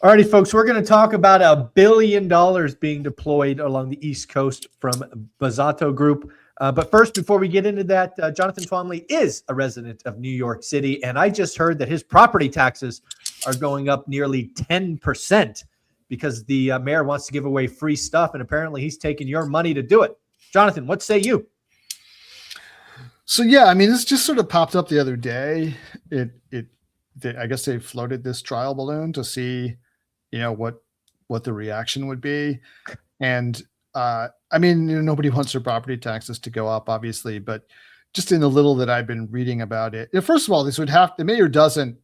All righty, folks, we're going to talk about $1 billion being deployed along the East Coast from Bozzato Group. But first, before we get into that, Jonathan Twombly is a resident of New York City, and I just heard that his property taxes are going up nearly 10% because the mayor wants to give away free stuff, and apparently he's taking your money to do it. Jonathan, what say you? So, yeah, I mean, this just sort of popped up the other day. I guess they floated this trial balloon to see, what the reaction would be. And I mean, nobody wants their property taxes to go up, obviously, but just in the little that I've been reading about it, first of all, the mayor doesn't,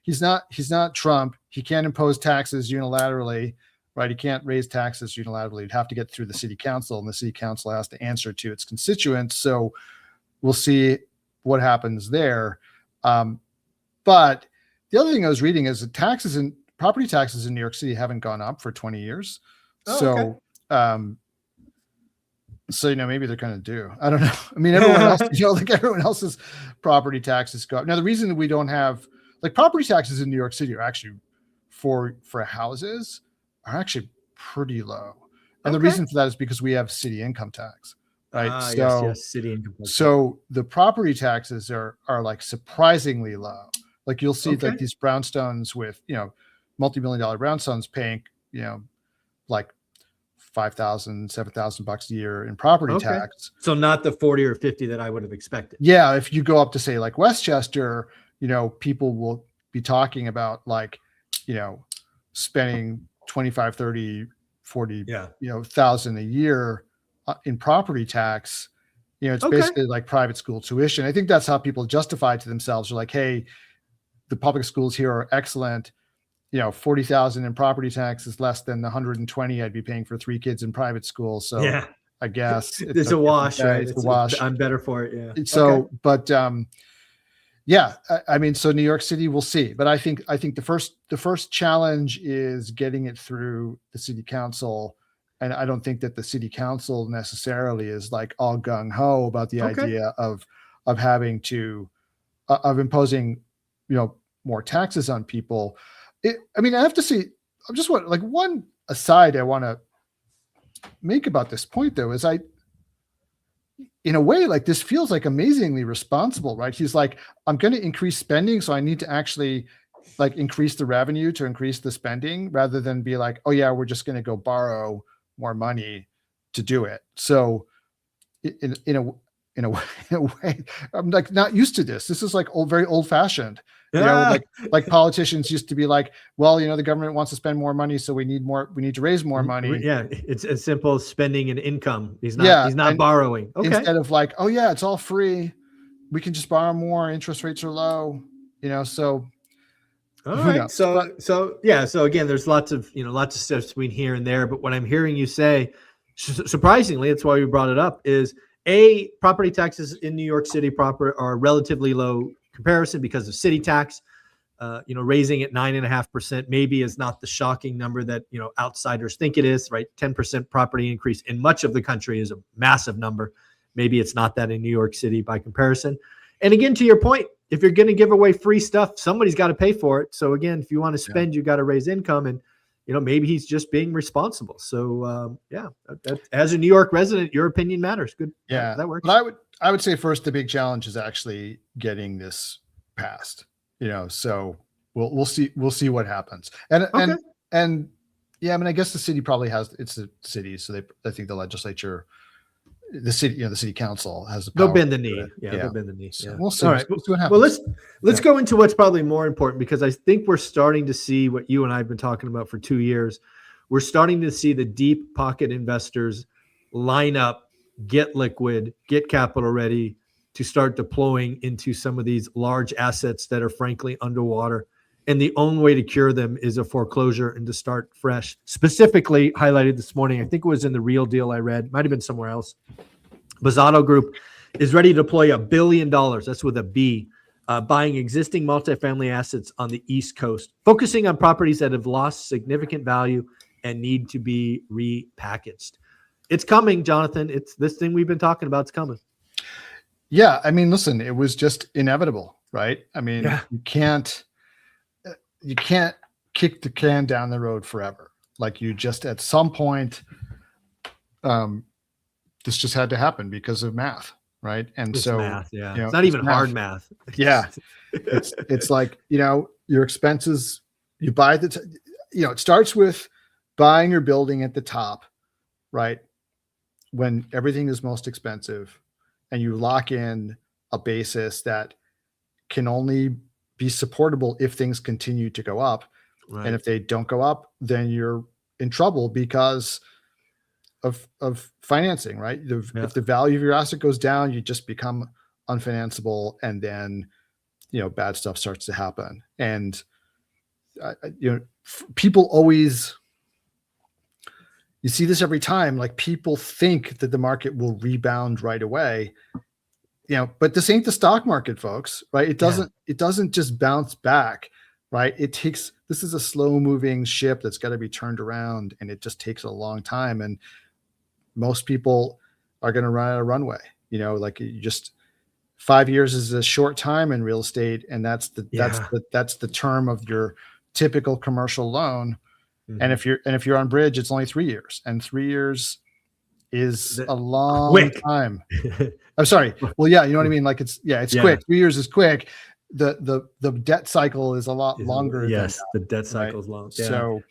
he's not Trump. He can't impose taxes unilaterally, right? He can't raise taxes unilaterally. He'd have to get through the city council, and the city council has to answer to its constituents. So we'll see what happens there. But the other thing I was reading is that property taxes in New York City haven't gone up for 20 years. Okay. So, maybe they're kind of due. I don't know. I mean, everyone else, everyone else's property taxes go up. Now, the reason that we don't have property taxes in New York City are actually for houses are actually pretty low. And the reason for that is because we have city income tax, right? Yes, city income tax. So the property taxes are surprisingly low. You'll see these brownstones with, multi-million-dollar brownstones paying, $5,000, $7,000 a year in property tax. So not the 40 or 50 that I would have expected. Yeah. If you go up to say Westchester, people will be talking about spending 25, 30, 40, thousand a year in property tax. It's basically like private school tuition. I think that's how people justify it to themselves. They're like, hey, the public schools here are excellent. 40,000 in property tax is less than the 120 I'd be paying for 3 kids in private school. So yeah, I guess it's a wash, right? It's a wash. I'm better for it. Yeah. So, but yeah, I mean, so New York City, we'll see. But I think the first challenge is getting it through the city council. And I don't think that the city council necessarily is all gung ho about the idea of having to of imposing, more taxes on people. I mean, I have to say, I'm just one aside I want to make about this point, though, is in a way, this feels amazingly responsible, right? He's I'm going to increase spending, so I need to actually increase the revenue to increase the spending, rather than be oh yeah, we're just going to go borrow more money to do it. So in a way, I'm not used to this. This is very old fashioned. Politicians used to be well, the government wants to spend more money, so we need to raise more money. Yeah, it's as simple as spending and income. He's not borrowing. Instead of oh yeah, it's all free, we can just borrow more, interest rates are low, so. All right. So again, there's lots of steps between here and there, but what I'm hearing you say, surprisingly, that's why we brought it up, is property taxes in New York City proper are relatively low comparison because of city tax. Raising it 9.5% maybe is not the shocking number that outsiders think it is, right? 10% property increase in much of the country is a massive number. Maybe it's not that in New York City by comparison. And again, to your point, if you're going to give away free stuff, somebody's got to pay for it. So again, if you want to spend, you got to raise income, and maybe he's just being responsible. So as a New York resident, your opinion matters. Good. Yeah, that works. But I would say first, the big challenge is actually getting this passed. So we'll see what happens. And yeah, I mean, I guess the city probably it's a city, so I think the legislature, the city council has the power. They'll bend the knee. They'll bend the knee. So yeah. We'll see. All right. We'll see what happens. Well, let's go into what's probably more important, because I think we're starting to see what you and I have been talking about for 2 years. We're starting to see the deep pocket investors line up, get liquid, get capital ready to start deploying into some of these large assets that are frankly underwater. And the only way to cure them is a foreclosure and to start fresh. Specifically highlighted this morning, I think it was in the Real Deal I read, might have been somewhere else. Bozzato Group is ready to deploy $1 billion, that's with a B, buying existing multifamily assets on the East Coast, focusing on properties that have lost significant value and need to be repackaged. It's coming, Jonathan. It's this thing we've been talking about. It's coming. Yeah. I mean, listen, it was just inevitable, right? I mean, you can't kick the can down the road forever. Like you just at some point, this just had to happen because of math, right? And it's so math, yeah. you know, It's not even math. hard math. Yeah, it's like, you know, your expenses. You buy it starts with buying your building at the top, right? When everything is most expensive, and you lock in a basis that can only be supportable if things continue to go up. Right. And if they don't go up, then you're in trouble because of financing, right? If the value of your asset goes down, you just become unfinanceable, and then, you know, bad stuff starts to happen. And you know, people always, you see this every time, like people think that the market will rebound right away, you know, but this ain't the stock market, folks, right? It doesn't just bounce back, right? This is a slow moving ship that's got to be turned around, and it just takes a long time. And most people are going to run out of runway, you know, like you just, 5 years is a short time in real estate. And that's the term of your typical commercial loan. Mm-hmm. And if you're on bridge, it's only 3 years, and 3 years is a long time. I'm sorry. Well, yeah, you know what I mean? Like it's quick. 3 years is quick. The debt cycle is a lot longer. Yes. The debt cycle is long. Yeah. So,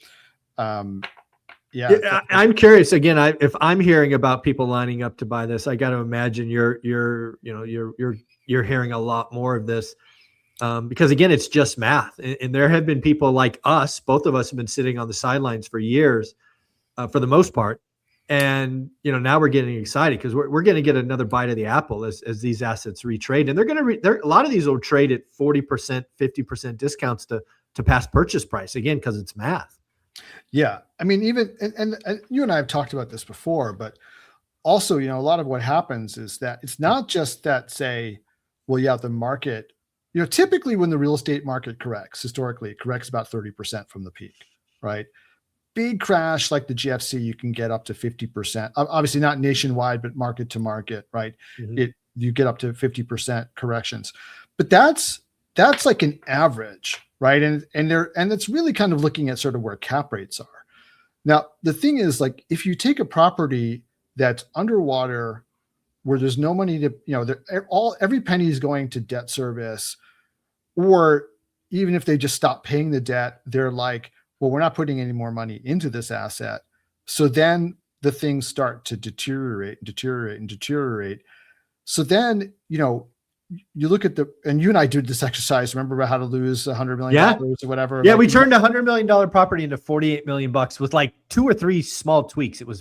I'm curious again. If I'm hearing about people lining up to buy this, I got to imagine you're hearing a lot more of this, because again, it's just math, and there have been people like us. Both of us have been sitting on the sidelines for years, for the most part, and you know, now we're getting excited because we're going to get another bite of the apple as these assets retrade, and they're going to a lot of these will trade at 40%, 50% discounts to past purchase price again because it's math. Yeah. I mean, even, and you and I have talked about this before, but also, you know, a lot of what happens is that it's not just that, say, well, yeah, the market, you know, typically when the real estate market corrects, historically, it corrects about 30% from the peak, right? Big crash like the GFC, you can get up to 50%. Obviously not nationwide, but market to market, right? Mm-hmm. You get up to 50% corrections, but that's like an average, right? And it's really kind of looking at sort of where cap rates are. Now, the thing is, like, if you take a property that's underwater, where there's no money to, you know, every penny is going to debt service, or even if they just stop paying the debt, they're like, well, we're not putting any more money into this asset. So then the things start to deteriorate. So then, you know, you look at and you and I did this exercise. Remember about how to lose $100 million or whatever? Yeah, we turned $100 million property into $48 million with like 2 or 3 small tweaks. It was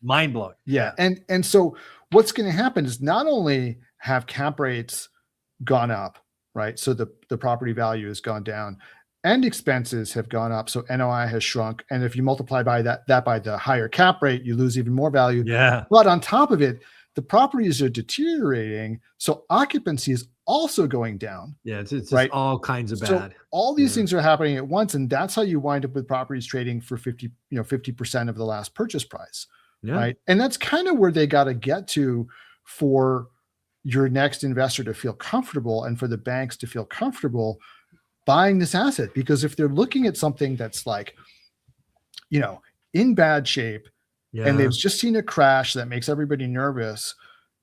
mind blowing. Yeah. And so what's going to happen is not only have cap rates gone up, right? So the property value has gone down, and expenses have gone up. So NOI has shrunk. And if you multiply by that by the higher cap rate, you lose even more value. Yeah. But on top of it, the properties are deteriorating. So occupancy is also going down. Yeah. It's right? all kinds of bad. So all these things are happening at once. And that's how you wind up with properties trading for 50% of the last purchase price. Yeah. Right. And that's kind of where they got to get to for your next investor to feel comfortable, and for the banks to feel comfortable buying this asset. Because if they're looking at something that's like, you know, in bad shape, and they've just seen a crash that makes everybody nervous,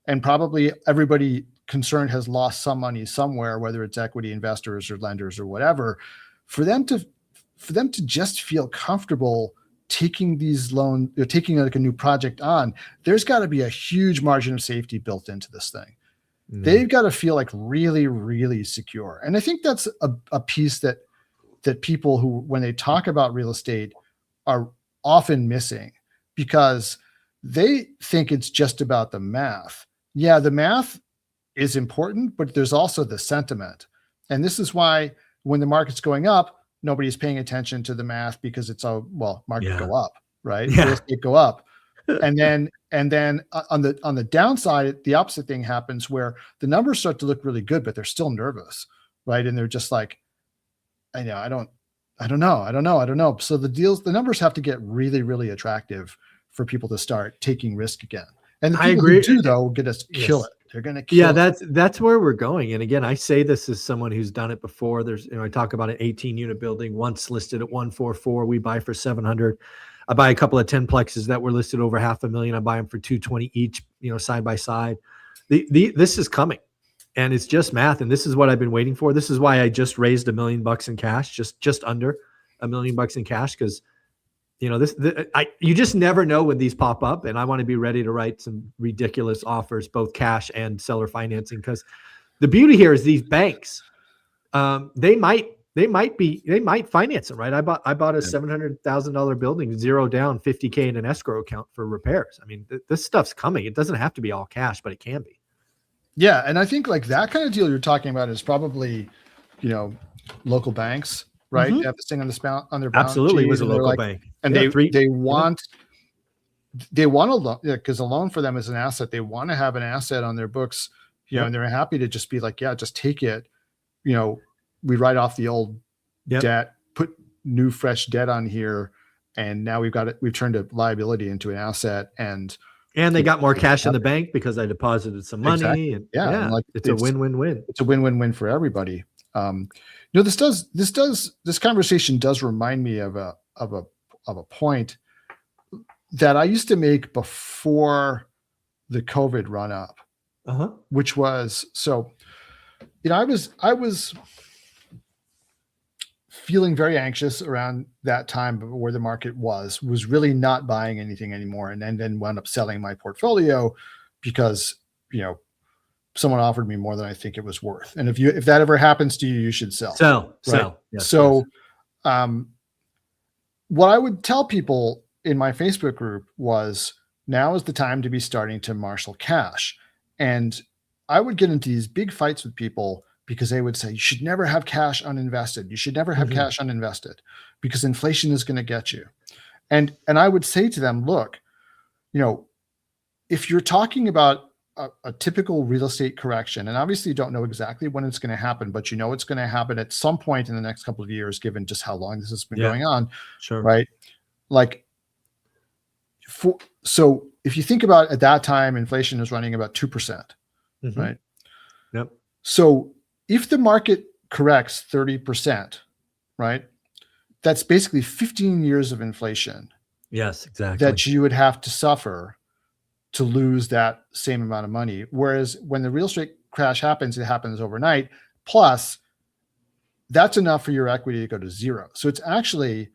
and probably everybody concerned has lost some money somewhere, whether it's equity investors or lenders or whatever, for them to just feel comfortable taking these loans, taking like a new project on, there's got to be a huge margin of safety built into this thing. Mm. They've got to feel like really, really secure. And I think that's a piece that people who, when they talk about real estate, are often missing, because they think it's just about the math. Yeah, the math is important, but there's also the sentiment. And this is why when the market's going up, nobody's paying attention to the math, because it's market go up, right? Real estate go up. And then on the downside, the opposite thing happens, where the numbers start to look really good, but they're still nervous, right? And they're just like, I don't know. So the numbers have to get really, really attractive for people to start taking risk again. And the people who do, though, will get us kill it. They're going to kill. Yeah, that's where we're going. And again, I say this as someone who's done it before. There's, I talk about an 18-unit building once listed at 144. We buy for 700. I buy a couple of 10 plexes that were listed over $500,000. I buy them for 220 each, side by side. This is coming, and it's just math. And this is what I've been waiting for. This is why I just raised $1 million in cash, just under $1 million in cash, because you just never know when these pop up, and I want to be ready to write some ridiculous offers, both cash and seller financing, because the beauty here is these banks, they might finance it, right? I bought a $700,000 building, 0 down, 50K in an escrow account for repairs. I mean, this stuff's coming. It doesn't have to be all cash, but it can be. Yeah, and I think like that kind of deal you're talking about is probably, local banks. Right, Mm-hmm. They have this thing on their balance Absolutely, sheet, it was a local bank, and they want a loan, because a loan for them is an asset. They want to have an asset on their books, and they're happy to just be like, yeah, just take it. We write off the old debt, put new fresh debt on here, and now we've turned a liability into an asset, and they got more cash in the bank because I deposited some money. Exactly. And and like it's a win-win-win. It's a win-win-win for everybody. This conversation does remind me of a point that I used to make before the COVID run up, which was, I was feeling very anxious around that time where the market was really not buying anything anymore, and then wound up selling my portfolio because someone offered me more than I think it was worth. And if that ever happens to you, you should sell. Sell. Yes, what I would tell people in my Facebook group was, now is the time to be starting to marshal cash. And I would get into these big fights with people because they would say, you should never have cash uninvested. You should never have cash uninvested because inflation is going to get you. And I would say to them, look, if you're talking about a typical real estate correction, and obviously you don't know exactly when it's going to happen, but it's going to happen at some point in the next couple of years, given just how long this has been going on. Sure. Right. So if you think about at that time, inflation is running about 2%, right? Yep. So if the market corrects 30%, right, that's basically 15 years of inflation. Yes, exactly. That you would have to suffer to lose that same amount of money. Whereas when the real estate crash happens, it happens overnight. Plus, that's enough for your equity to go to zero. So it's actually,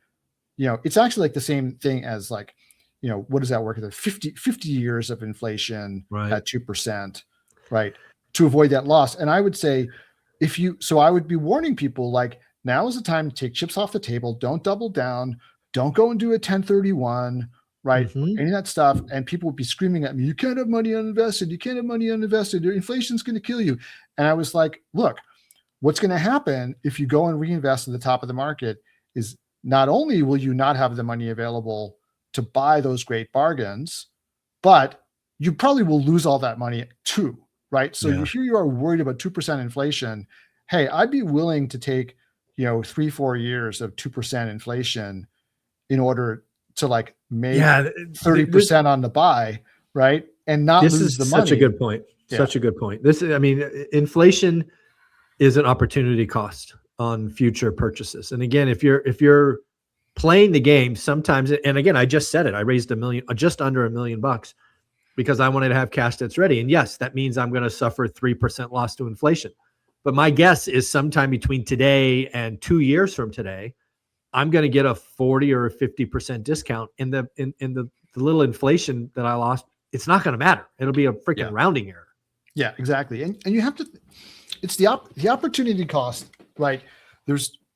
like the same thing as like, what does that work at? 50 years of inflation at 2%, right? To avoid that loss. And I would say, I would be warning people, like, now is the time to take chips off the table. Don't double down. Don't go and do a 1031. Right. Any of that stuff. And people would be screaming at me, you can't have money uninvested. You can't have money uninvested. Inflation's going to kill you. And I was like, look, what's going to happen if you go and reinvest at the top of the market is not only will you not have the money available to buy those great bargains, but you probably will lose all that money too. Right. So here you are worried about 2% inflation. Hey, I'd be willing to take, 3-4 years of 2% inflation in order to like make 30% on the buy, right? And not lose the money. Such a good point. Such a good point. Inflation is an opportunity cost on future purchases. And again, if you're playing the game, sometimes, and again, I just said it, I raised just under $1 million because I wanted to have cash that's ready. And yes, that means I'm going to suffer 3% loss to inflation. But my guess is sometime between today and 2 years from today, I'm going to get a 40 or 50% discount in the little inflation that I lost. It's not going to matter. It'll be a freaking rounding error. Yeah, exactly. And you have to, it's the opportunity cost, right?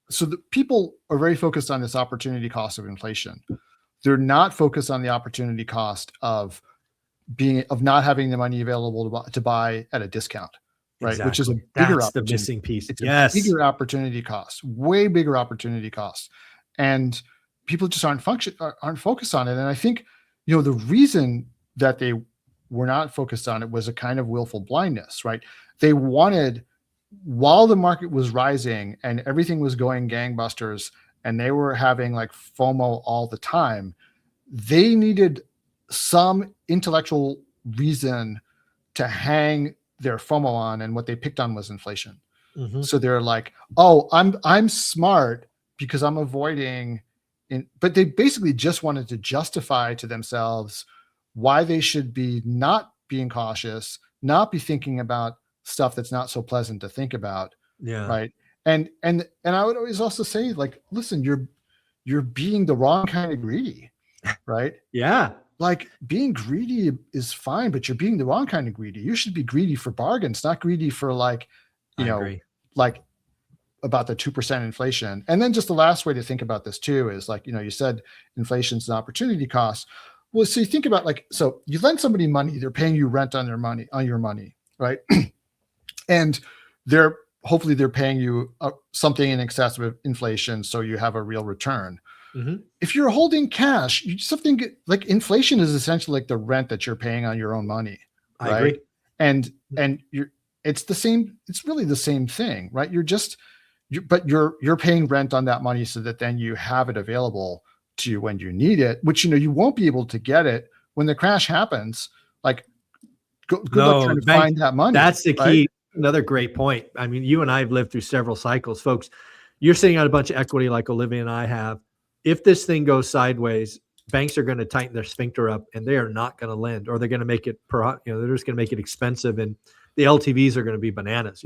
So the people are very focused on this opportunity cost of inflation. They're not focused on the opportunity cost of not having the money available to buy at a discount, right? Exactly. Which is a bigger That's the missing piece. It's a bigger opportunity cost, way bigger opportunity cost. And people just aren't focused on it. And I think, the reason that they were not focused on it was a kind of willful blindness, right? They wanted, while the market was rising and everything was going gangbusters and they were having like FOMO all the time, they needed some intellectual reason to hang their FOMO on, and what they picked on was inflation. Mm-hmm. So they're like, oh, I'm smart because I'm avoiding but they basically just wanted to justify to themselves why they should be not being cautious, not be thinking about stuff that's not so pleasant to think about. Yeah. Right. And I would always also say, like, listen, you're being the wrong kind of greedy. Right. Yeah. Like, being greedy is fine, but you're being the wrong kind of greedy. You should be greedy for bargains, not greedy for, like, you know, agree. like about the 2% inflation. And then just the last way to think about this too is, like, you know, you said inflation's an opportunity cost. Well, so you think about, like, so you lend somebody money, they're paying you rent on your money, right? And hopefully they're paying you something in excess of inflation, so you have a real return. Mm-hmm. If you're holding cash, you just have to think, like, inflation is essentially like the rent that you're paying on your own money. Right? I agree. And it's the same. It's really the same thing, right? But you're paying rent on that money so that then you have it available to you when you need it, which, you know, you won't be able to get it when the crash happens. Like, good luck trying to find that money. That's the key. Right? Another great point. I mean, you and I have lived through several cycles, folks. You're sitting on a bunch of equity like Olivia and I have. If this thing goes sideways, banks are going to tighten their sphincter up, and they are not going to lend, or they're going to make it they're just going to make it expensive, and the LTVs are going to be bananas.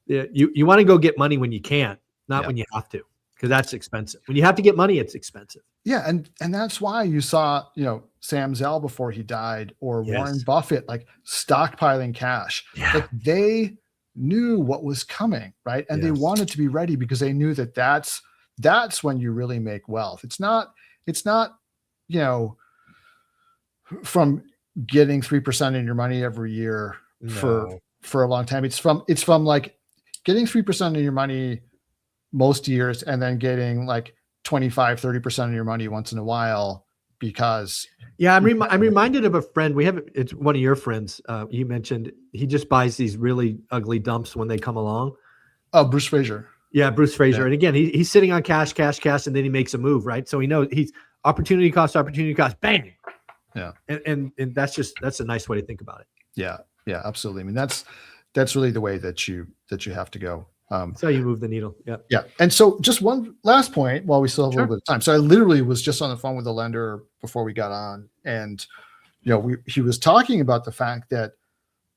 You want to go get money when you can, not when you have to, because that's expensive. When you have to get money, it's expensive. Yeah, and that's why you saw, you know, Sam Zell before he died, or Warren Buffett, like, stockpiling cash. Yeah. Like, they knew what was coming, right? And they wanted to be ready, because they knew that that's when you really make wealth. It's not, you know, from getting 3% in your money every year for a long time. It's from like getting 3% of your money most years, and then getting like 25-30% of your money once in a while, because I'm reminded of a friend we have. It's one of your friends. You mentioned he just buys these really ugly dumps when they come along. Oh, Bruce Fraser. Yeah, Bruce Fraser. Yeah. And again, he's sitting on cash, and then he makes a move, right? So he knows he's opportunity cost, bang. Yeah. And that's a nice way to think about it. Yeah. Yeah, absolutely. I mean, that's really the way that you have to go. That's how you move the needle. Yeah. Yeah. And so, just one last point while we still have a little bit of time. So I literally was just on the phone with a lender before we got on, and, you know, he was talking about the fact that,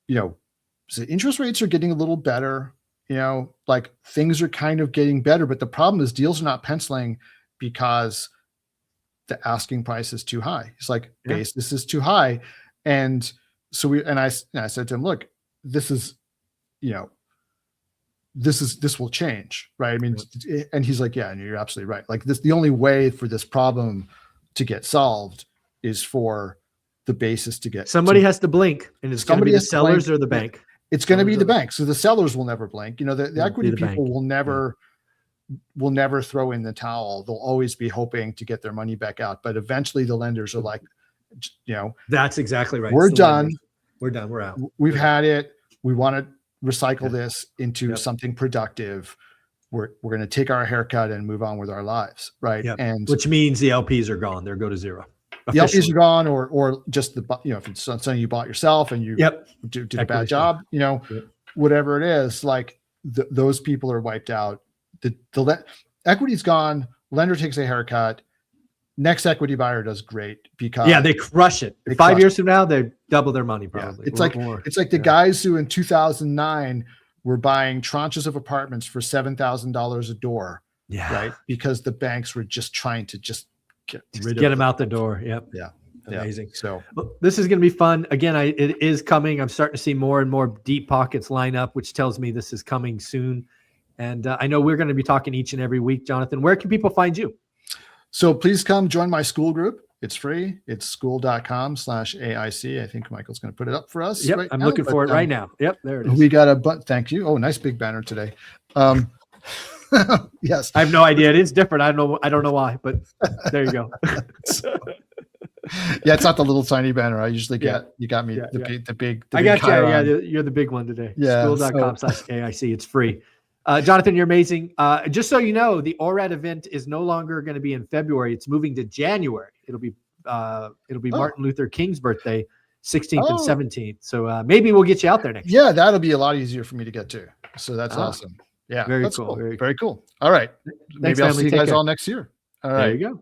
you know, so interest rates are getting a little better, you know, like, things are kind of getting better, but the problem is deals are not penciling because the asking price is too high. It's like, basis is too high. And so I said to him, look, this is, you know, this will change, right? I mean, and he's like, yeah, and you're absolutely right. Like, the only way for this problem to get solved is for the basis to get. Somebody has to blink, and it's going to be the sellers or the bank. It's going to be the bank. So the sellers will never blink. You know, the equity people will never throw in the towel. They'll always be hoping to get their money back out. But eventually the lenders are like, you know, that's exactly right. We're done. We're done. We're out. We've had it. We want to recycle this into something productive. We're going to take our haircut and move on with our lives. Right. Yep. And which means the LPs are gone. They're go to zero. The LPs are gone, or just you know, if it's something you bought yourself and you did a bad job, you know, whatever it is, like, those people are wiped out. The equity's gone. Lender takes a haircut. Next equity buyer does great, because they crush it. 5 years from now, they double their money probably. It's like the guys who in 2009 were buying tranches of apartments for $7,000 a door. Yeah. Right. Because the banks were just trying to get them out the door. Yep. Yeah. Amazing. So this is going to be fun. Again, it is coming. I'm starting to see more and more deep pockets line up, which tells me this is coming soon. And I know we're going to be talking each and every week. Jonathan, where can people find you? So please come join my school group. It's free. It's school.com/AIC. I think Michael's going to put it up for us. Yep. Right I'm now, looking for it right now. Yep. There it is. We got thank you. Oh, nice big banner today. Yes. I have no idea. It is different. I don't know why, but there you go. Yeah, it's not the little tiny banner I usually get. You got me the big. I got you. Yeah, you're the big one today. Yeah. School.com/AIC. It's free. Jonathan, you're amazing. Just so you know, the ORAD event is no longer going to be in February. It's moving to January. It'll be Martin Luther King's birthday. 16th and Oh. 17th. So maybe we'll get you out there next year. Yeah, that'll be a lot easier for me to get to. So that's awesome. Yeah, Very that's cool. Very cool. All right. Thanks, Maybe I'll family. see you Take guys care. all next year. All There right. you go.